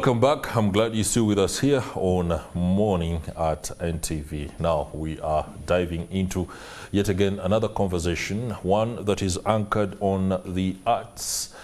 Welcome back. I'm glad you're still with us here on Morning at NTV. Now we are diving into yet again another conversation, one that is anchored on the arts,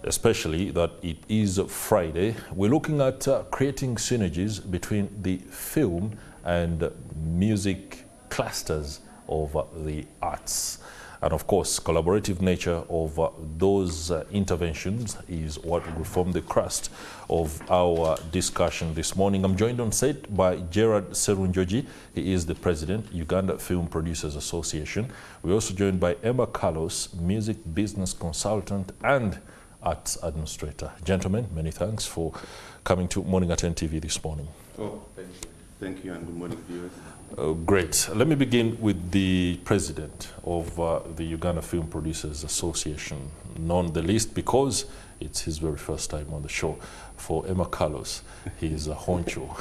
especially that it is Friday. We're looking at creating synergies between the film and music clusters of the arts. And of course, collaborative nature of those interventions is what will form the crust of our discussion this morning. I'm joined on set by Gerald Serunjongi. He is the president, Uganda Film Producers Association. We're also joined by Emma Carlos, music business consultant and arts administrator. Gentlemen, many thanks for coming to Morning at NTV this morning. Oh, thank you. Thank you and good morning, viewers. Great. Let me begin with the president of the Uganda Film Producers Association, none the least because it's his very first time on the show. For Emma Carlos, he is a honcho.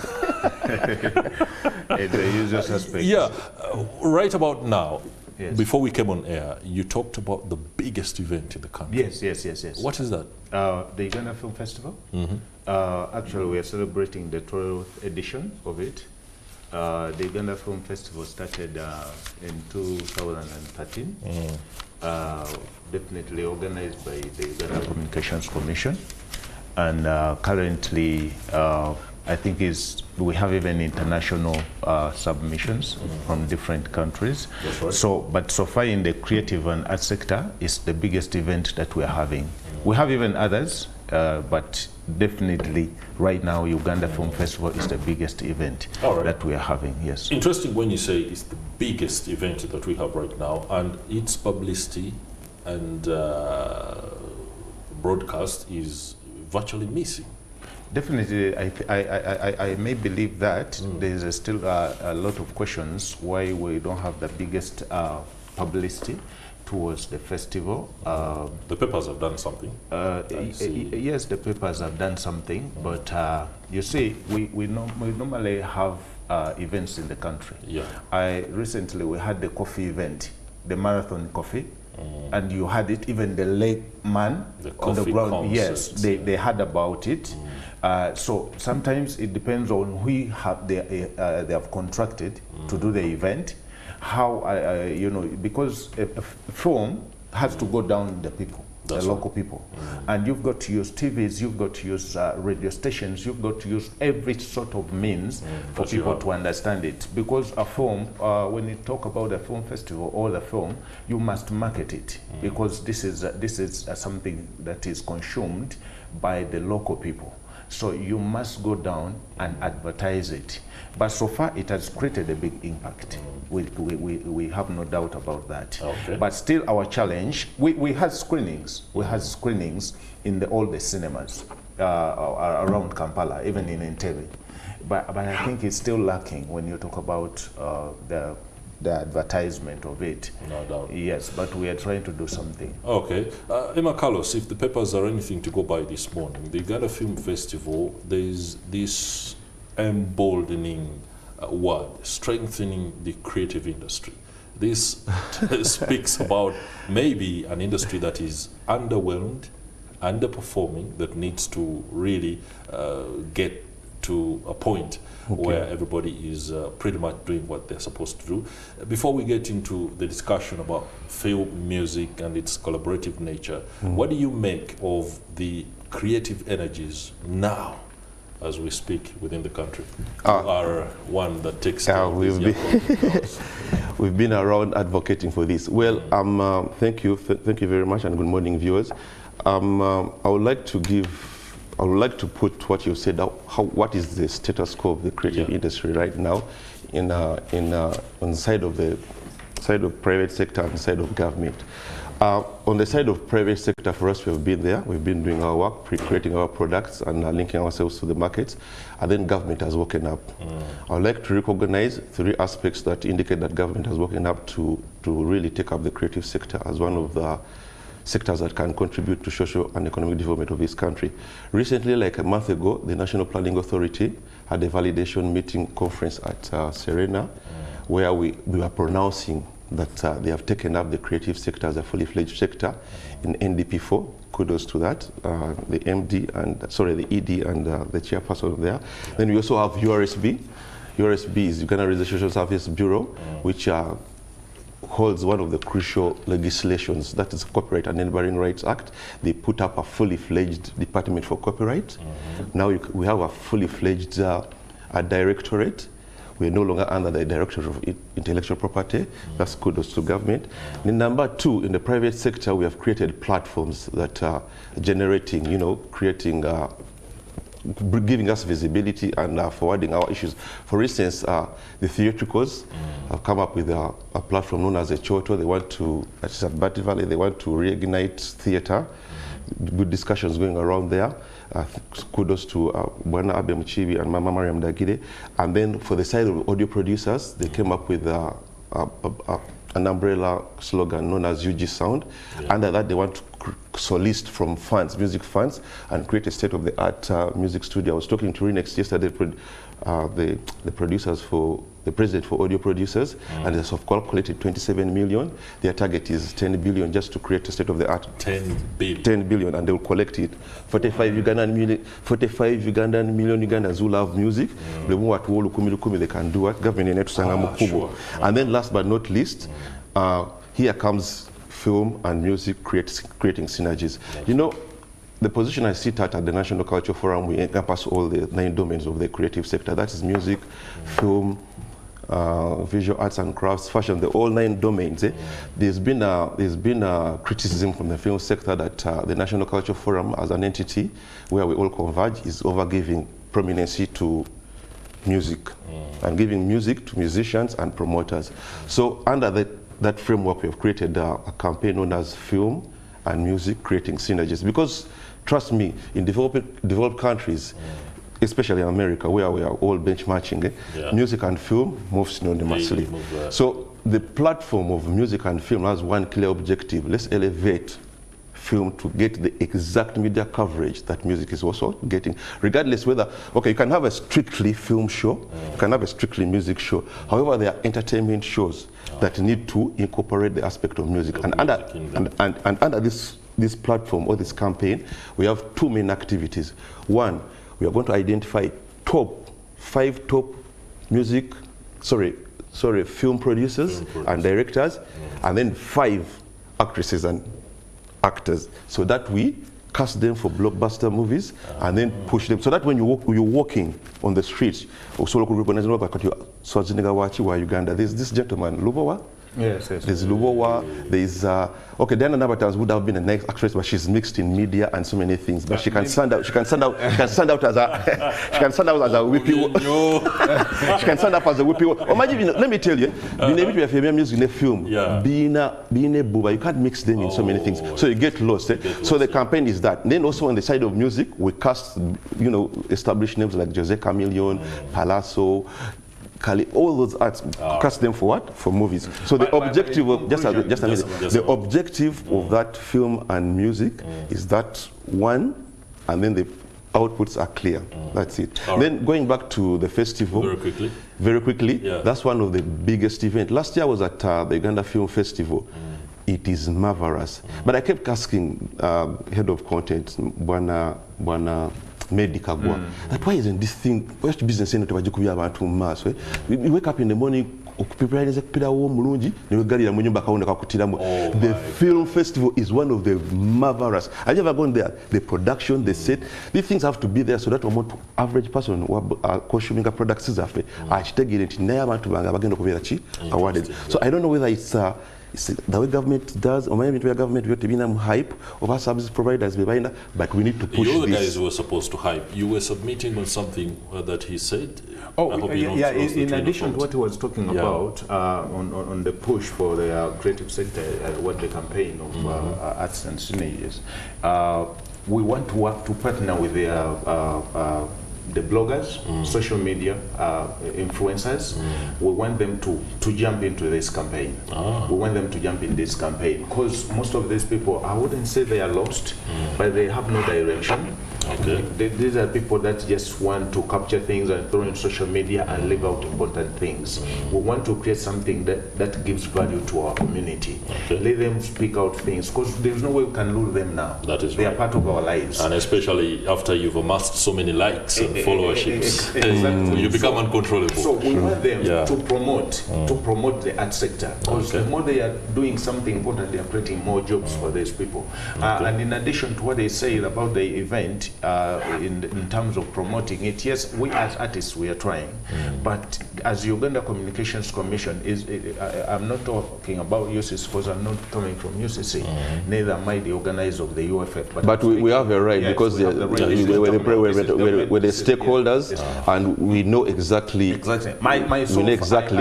The usual suspect. Yeah, right about now, yes. Before we came on air, you talked about the biggest event in the country. Yes. What is that? The Uganda Film Festival. Actually, we are celebrating the 12th edition of it. The Uganda Film Festival started in 2013, definitely organized by the Uganda Communications Commission, and currently I think we have even international submissions from different countries. That's right. So far in the creative and art sector, it's the biggest event that we're having. We have even others, but definitely right now Uganda Film Festival is the biggest event that we are having. Yes. Interesting when you say it's the biggest event that we have right now, and its publicity and broadcast is virtually missing. Definitely, I may believe that there's still a lot of questions why we don't have the biggest publicity towards the festival. The papers have done something. Yes, the papers have done something, but you see, we normally have events in the country. Yeah. Recently we had the coffee event, the marathon coffee, and you had it, even the lake man on the ground. Concert. Yes, they heard about it. So sometimes it depends on who they have contracted to do the event. How because a film has to go down the people, the local people, and you've got to use TVs, you've got to use radio stations, you've got to use every sort of means for people to understand it. Because a film, when you talk about a film festival or the film, you must market it because this is something that is consumed by the local people. So you must go down and advertise it. But so far it has created a big impact. We have no doubt about that. Okay. But still our challenge, we had screenings. We had screenings in all the cinemas around Kampala, even in NTV. But I think it's still lacking when you talk about the advertisement of it. No doubt. Yes, but we are trying to do something. Okay. Emma Carlos, if the papers are anything to go by this morning, the Uganda Film Festival, there is this emboldening word, strengthening the creative industry. This speaks about maybe an industry that is underwhelmed, underperforming, that needs to really get to a point where everybody is pretty much doing what they're supposed to do. Before we get into the discussion about film music and its collaborative nature, what do you make of the creative energies now as we speak within the country? You are one that takes care of these we've been around advocating for this. Well, thank you very much, and good morning, viewers. I would like to put what you said out. What is the status quo of the creative industry right now, on the side of private sector and the side of government. On the side of private sector, for us, we have been there. We've been doing our work, creating our products and linking ourselves to the markets. And then government has woken up. I would like to recognize 3 aspects that indicate that government has woken up to really take up the creative sector as one of the sectors that can contribute to social and economic development of this country. Recently, like a month ago, the National Planning Authority had a validation meeting conference at Serena, where we were pronouncing that they have taken up the creative sector as a fully fledged sector in NDP4. Kudos to that, the MD and, the ED and the chairperson there. Then we also have URSB. URSB is Uganda Registration Service Bureau, which holds one of the crucial legislations, that is Copyright and Neighboring Rights Act. They put up a fully fledged department for copyright. Now we have a fully fledged directorate. We're no longer under the Directorate of Intellectual Property. That's kudos to government. And number two, in the private sector, we have created platforms that are generating, creating, giving us visibility and forwarding our issues. For instance, the theatricals have come up with a platform known as a Choto. They want to, at Bati Valley, they want to reignite theater. Good discussions going around there. Kudos to Bwana Abe Mchibi and Mama Mariam Dagide. And then for the side of audio producers, they came up with an umbrella slogan known as UG Sound. Under that, they want to solicit from funds, music funds, and create a state-of-the-art music studio. I was talking to Renex yesterday, the producers for the president for audio producers, and they have calculated 27 million. Their target is 10 billion just to create a state-of-the-art. 10 billion. 10 billion, and they will collect it. 45 Ugandan million Ugandans who love music. They can do it. Government sure. And then last but not least, here comes film and music creating synergies. The position I sit at the National Culture Forum, we encompass all the 9 domains of the creative sector. That is music, film, visual arts and crafts, fashion, the all 9 domains. There's been a criticism from the film sector that the National Culture Forum as an entity where we all converge is over-giving prominency to music and giving music to musicians and promoters. So under that framework, we have created a campaign known as Film and Music Creating Synergies. Because trust me, in developed countries, especially in America, where we are all benchmarking, music and film move synonymously. So the platform of music and film has one clear objective. Let's elevate film to get the exact media coverage that music is also getting, regardless whether, you can have a strictly film show, you can have a strictly music show. However, there are entertainment shows that need to incorporate the aspect of music. And under this platform or this campaign, we have 2 main activities. One, we are going to identify 5 top film producers and directors, and then 5 actresses and actors, so that we cast them for blockbuster movies and then push them, so that when you're walking on the streets, also local recognize Uganda. There's this gentleman, Lubowa. Yes. There's Lubowa. There's Diana Nabatans would have been a nice actress, but she's mixed in media and so many things. But she can stand out. She can stand out as a whippy. She can stand up as a whippy. Imagine, let me tell you, being able to have music in a film, being a booba, you can't mix them in so many things, so you get lost. So the campaign is that. And then also on the side of music, we cast, established names like Jose Chameleon, Palazzo, all those arts, cast them for what? For movies. So the objective of the objective of that film and music is that one, and then the outputs are clear. That's it. Then going back to the festival, very quickly, that's one of the biggest events. Last year I was at the Uganda Film Festival. It is marvelous. But I kept asking head of content, Bwana Medikagwa, that why isn't this thing, where's the business center to be about to mass? We wake up in the morning, the film festival is one of the marvelous. I've never gone there. The production, the set, these things have to be there so that the average person who are consuming a product is awarded. So I don't know whether it's the way government does, or maybe the government will be hype of our service providers, but we need to push this. You guys were supposed to hype. You were submitting on something that he said. In addition to what he was talking about on the push for the creative sector, what the campaign of arts and synergies, we want to work to partner with the bloggers, social media influencers. We want them to jump into this campaign. We want them to jump in this campaign because most of these people, I wouldn't say they are lost, but they have no direction. Okay. These are people that just want to capture things and throw in social media and leave out important things. We want to create something that gives value to our community. Okay. Let them speak out things, because there's no way we can lose them now. That is They right. are part of our lives. And especially after you've amassed so many likes and followerships, Exactly. you become uncontrollable. So we want them Yeah. to promote the art sector, because Okay. the more they are doing something important, they are creating more jobs for these people. And in addition to what they say about the event, in terms of promoting it, yes, we as artists, we are trying. But as Uganda Communications Commission, I'm not talking about UCC, because I'm not coming from UCC, neither am I the organizer of the UFF. But we have a right, yes, because we have the right. we're the stakeholders, and we know exactly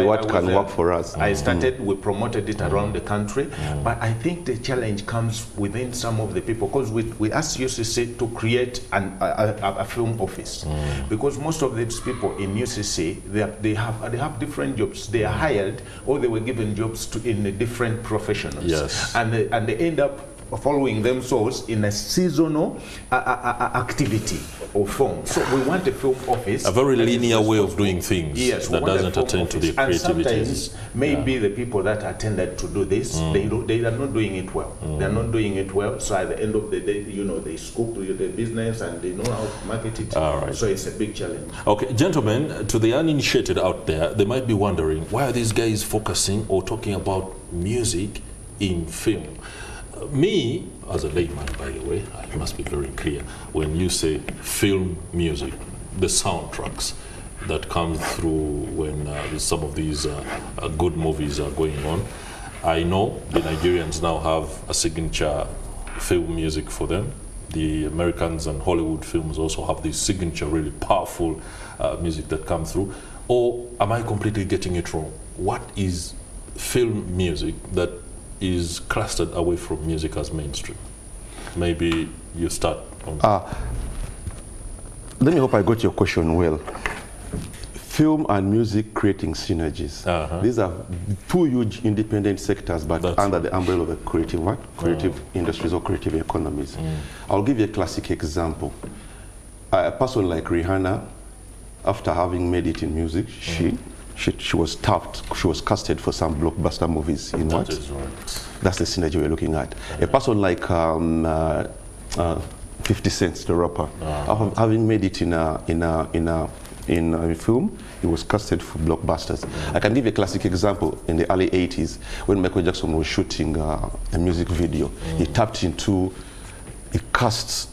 what can work for us. I started, we promoted it around the country, but I think the challenge comes within some of the people, because we asked UCC to create a film office, because most of these people in UCC, they have different jobs. They are hired, or they were given jobs in different professionals. Yes. And they end up following themselves in a seasonal activity or film. So we want a film office. A very linear way of doing things, yes, that doesn't attend to the creativity. And sometimes maybe the people that attended to do this, they are not doing it well. They are not doing it well. So at the end of the day, they scoop the business and they know how to market it. All right. So it's a big challenge. Okay, gentlemen, to the uninitiated out there, they might be wondering, why are these guys focusing or talking about music in film? Me, as a layman, by the way, I must be very clear. When you say film music, the soundtracks that come through when some of these good movies are going on, I know the Nigerians now have a signature film music for them. The Americans and Hollywood films also have this signature, really powerful music that comes through. Or am I completely getting it wrong? What is film music that is clustered away from music as mainstream? Maybe you start on... Let me hope I got your question well. Film and music creating synergies. These are two huge independent sectors, but under the umbrella of the creative industries or creative economies. I'll give you a classic example. A person like Rihanna, after having made it in music, she was tapped, she was casted for some blockbuster movies in what? That is right. That's the synergy we're looking at. A person like 50 Cent, the rapper, having made it in a film, he was casted for blockbusters. I can give you a classic example. In the early 80s, when Michael Jackson was shooting a music video, he tapped into, he cast,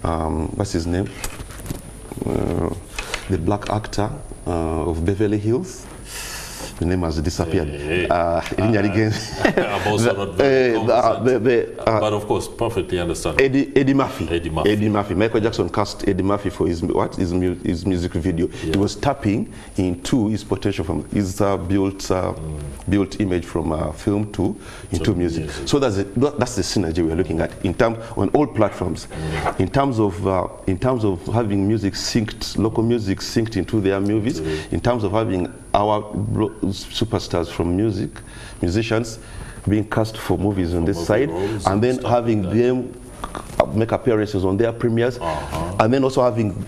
what's his name? The black actor of Beverly Hills. The name has disappeared. I'm also not very confident. But of course, perfectly understand. Eddie Murphy. Eddie Murphy. Michael Jackson cast Eddie Murphy for his music video. Yeah. He was tapping into his potential from his built image from film into music. So that's the synergy we're looking at on all platforms. In terms of having music synced, local music synced into their movies. In terms of having our superstars from musicians being cast for movies on this side, and then having them make appearances on their premieres, and then also having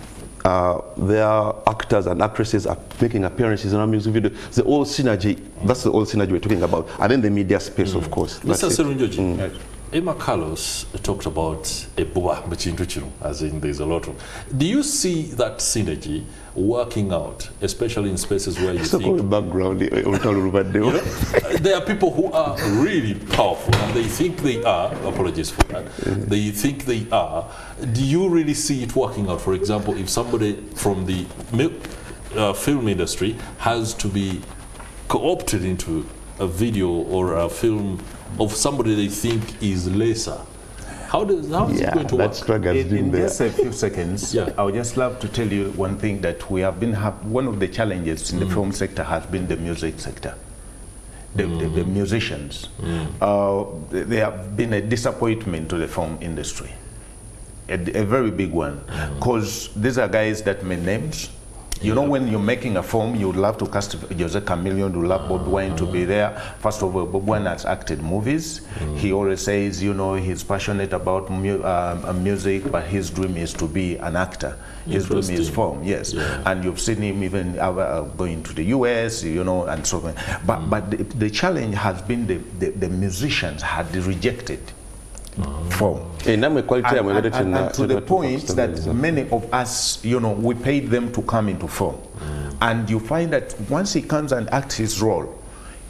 their actors and actresses are making appearances in our music video. The whole synergy, that's the whole synergy we're talking about. And then the media space, of course. Mr. Serunjongi, Emma Carlos talked about Ebuwa Mchintuchiru, as in there's a lot of... Do you see that synergy working out, especially in spaces where you think... background, there are people who are really powerful and they think they are, apologies for that, they think they are. Do you really see it working out? For example, if somebody from the film industry has to be co-opted into a video or a film of somebody they think is lesser, how is it going to work? In just a few seconds, I would just love to tell you one thing that we have been one of the challenges in the film sector has been the music sector. The musicians. They have been a disappointment to the film industry. A very big one. Because these are guys that made names. You know, when you're making a film, you would love to cast Jose Chameleone, you would love Bob Wine to be there. First of all, Bob Wine has acted movies. He always says, you know, he's passionate about music, but his dream is to be an actor. His dream is film, yes. Yeah. And you've seen him even going to the US, you know, and so on. But the challenge has been the musicians had rejected film. And to the point that many of us, you know, we paid them to come into film. And you find that once he comes and acts his role,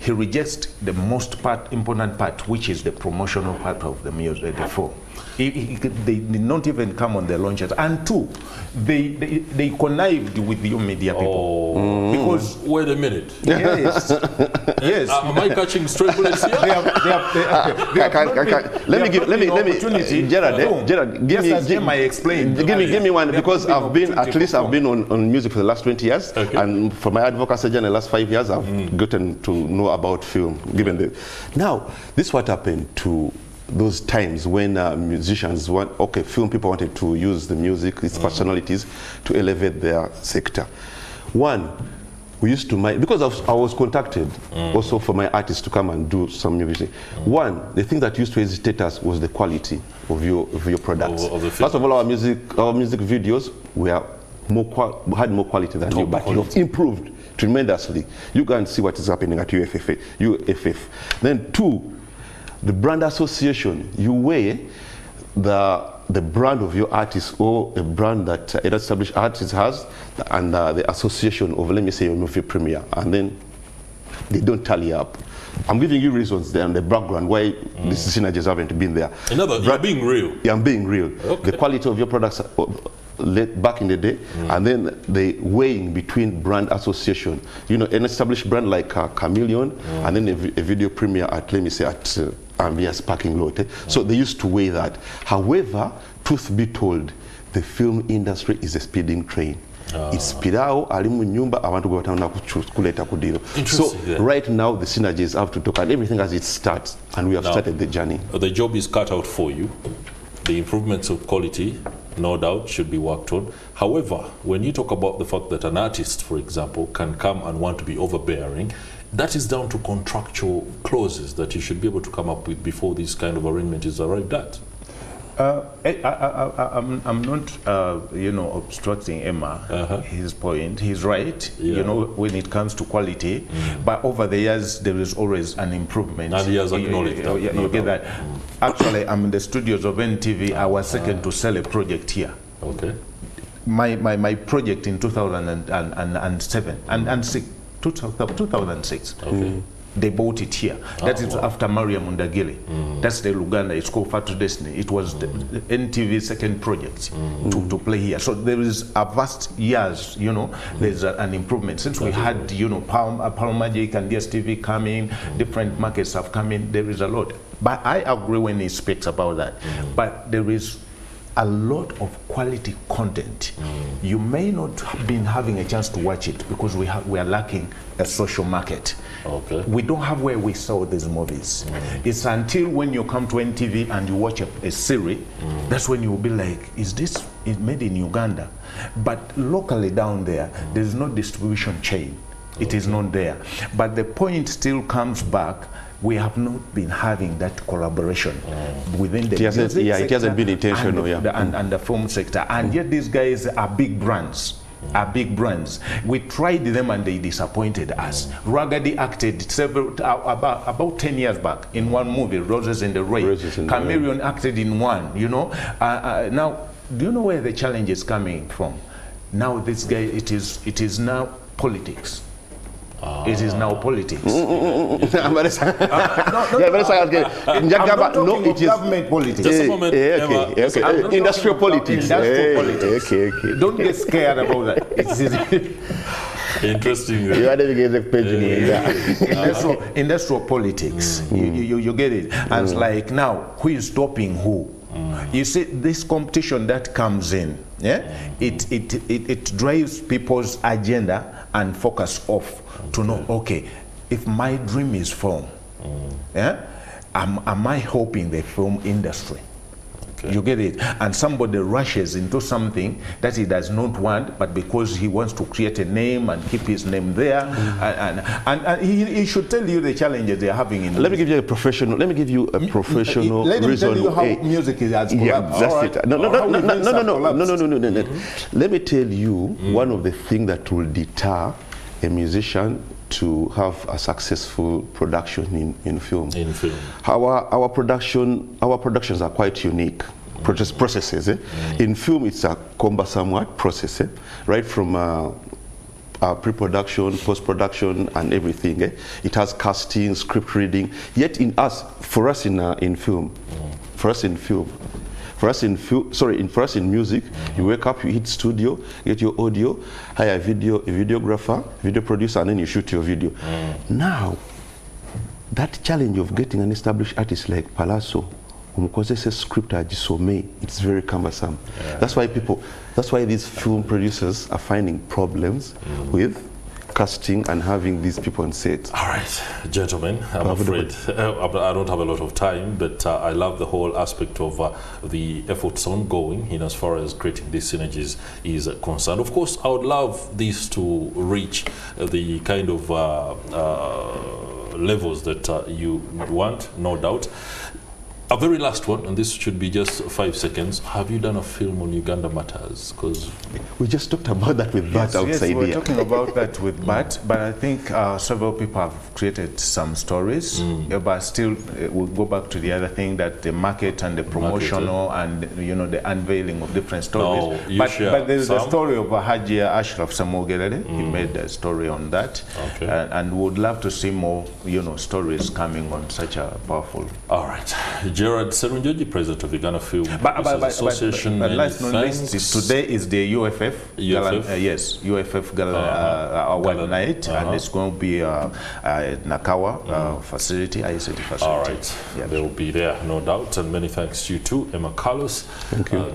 he rejects the most important part, which is the promotional part of the music, the film. They did not even come on the launches. And two, they connived with you media people. Because wait a minute. Yes. Yes. Am I catching straight bullets here? Let me Gerald, give me one, because I've been on music for the last 20 years, and for my advocacy in the last 5 years I've gotten to know about film. Now, this is what happened to those times when musicians film people wanted to use the music, its personalities, to elevate their sector. One, we used to because I was contacted also for my artists to come and do some music. One, the thing that used to hesitate us was the quality of your products. First of all, our music videos had more quality than you, but you have improved tremendously. You go and see what is happening at UFF. Then two, the brand association, you weigh the brand of your artist or a brand that an established artist has, and the association of, let me say, a movie premiere, and then they don't tally up. I'm giving you reasons there and the background why these synergies haven't been there. In other words, you're being real. Yeah, I'm being real. Okay. The quality of your products back in the day, and then the weighing between brand association. You know, an established brand like Chameleone, and then a video premiere at, let me say, at Ambia's parking lot. So they used to weigh that. However, truth be told, the film industry is a speeding train. It's spidao, alimu nyumba, I want to go down kuleta kudiro. So right now the synergies have to talk and everything as it starts, and we have started the journey. The job is cut out for you. The improvements of quality, no doubt, should be worked on. However, when you talk about the fact that an artist, for example, can come and want to be overbearing, that is down to contractual clauses that you should be able to come up with before this kind of arrangement is arrived at. I'm not, you know, obstructing Emma, his point. He's right, you know, when it comes to quality. But over the years, there is always an improvement. And he has acknowledged that. You get that. Actually, I'm in the studios of NTV. I was second to sell a project here. Okay. My project in 2007 and 2006. Okay. They bought it here. That is after Maria Mundagile. That's the Uganda. It's called Fat to Destiny. It was the NTV's second project to play here. So there is a vast years, you know, there's an improvement. Since we had, you know, Palm Magic and DSTV coming, different markets have come in, there is a lot. But I agree when he speaks about that. But there is a lot of quality content. You may not have been having a chance to watch it because we are lacking a social market. Okay. We don't have where we sell these movies. It's until when you come to NTV and you watch a series, that's when you will be like, is this made in Uganda? But locally down there, there is no distribution chain. It is not there. But the point still comes back, we have not been having that collaboration within the music sector. It hasn't been intentional, and the film sector. And yet these guys are big brands. We tried them and they disappointed us. Ragadi acted about 10 years back in one movie, Roses in the Rain. Chameleone acted in one, you know. Now, do you know where the challenge is coming from? Now this guy, it is now politics. It is now politics. It is government politics. Industrial politics. Don't get scared about that. Interesting. Industrial politics. You get it. And it's like, now, who is stopping who? You see, this competition that comes in, it drives people's agenda and focus off to know, okay, if my dream is film, am I helping the film industry? Okay. You get it? And somebody rushes into something that he does not want, but because he wants to create a name and keep his name there, and he should tell you the challenges they're having in. Let me give you a professional. Let me give you a professional Let him reason. tell you how music is as Yeah, collapsed. that's Right. it. No. Let me tell you one of the things that will deter a musician to have a successful production in film. In film. Our productions are quite unique. Processes. In film, it's a cumbersome process, right from pre-production, post-production, and everything. It has casting, script reading. Yet for us in music, you wake up, you hit studio, get your audio, hire a videographer, video producer, and then you shoot your video. Now, that challenge of getting an established artist like Palazzo, umukozese script ajisome, it's very cumbersome. Yeah. That's why these film producers are finding problems with casting and having these people on set. All right, gentlemen, I'm afraid I don't have a lot of time, but I love the whole aspect of the efforts ongoing in as far as creating these synergies is concerned. Of course, I would love this to reach the kind of levels that you want, no doubt. A very last one, and this should be just 5 seconds. Have you done a film on Uganda matters? Because we just talked about that with Bat outside here. Yes, we're talking about that with Bat, but I think several people have created some stories. But still, we'll go back to the other thing, that the market and the promotional and the unveiling of different stories. No, but there's the story of Hajia Ashraf Samogerere. He made a story on that, and we would love to see more stories coming on such a powerful. All right. Gerald Serunjongi, President of Uganda Film Producers Association. But last not least, today is the UFF. UFF Award Night, and it's going to be Nakawa facility, ICT facility. All right, they will be there, no doubt. And many thanks to you too, Emma Carlos,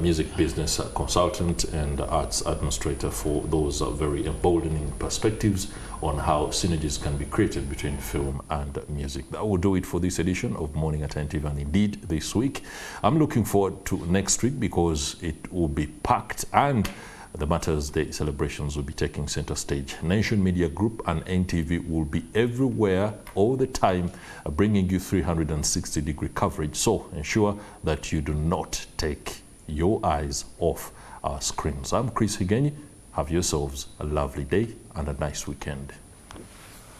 music business consultant and arts administrator, for those very emboldening perspectives on how synergies can be created between film and music. That will do it for this edition of Morning at NTV, and indeed this week. I'm looking forward to next week because it will be packed and the Matters Day celebrations will be taking center stage. Nation Media Group and NTV will be everywhere all the time, bringing you 360-degree coverage. So ensure that you do not take your eyes off our screens. I'm Chris Higenyi. Have yourselves a lovely day and a nice weekend.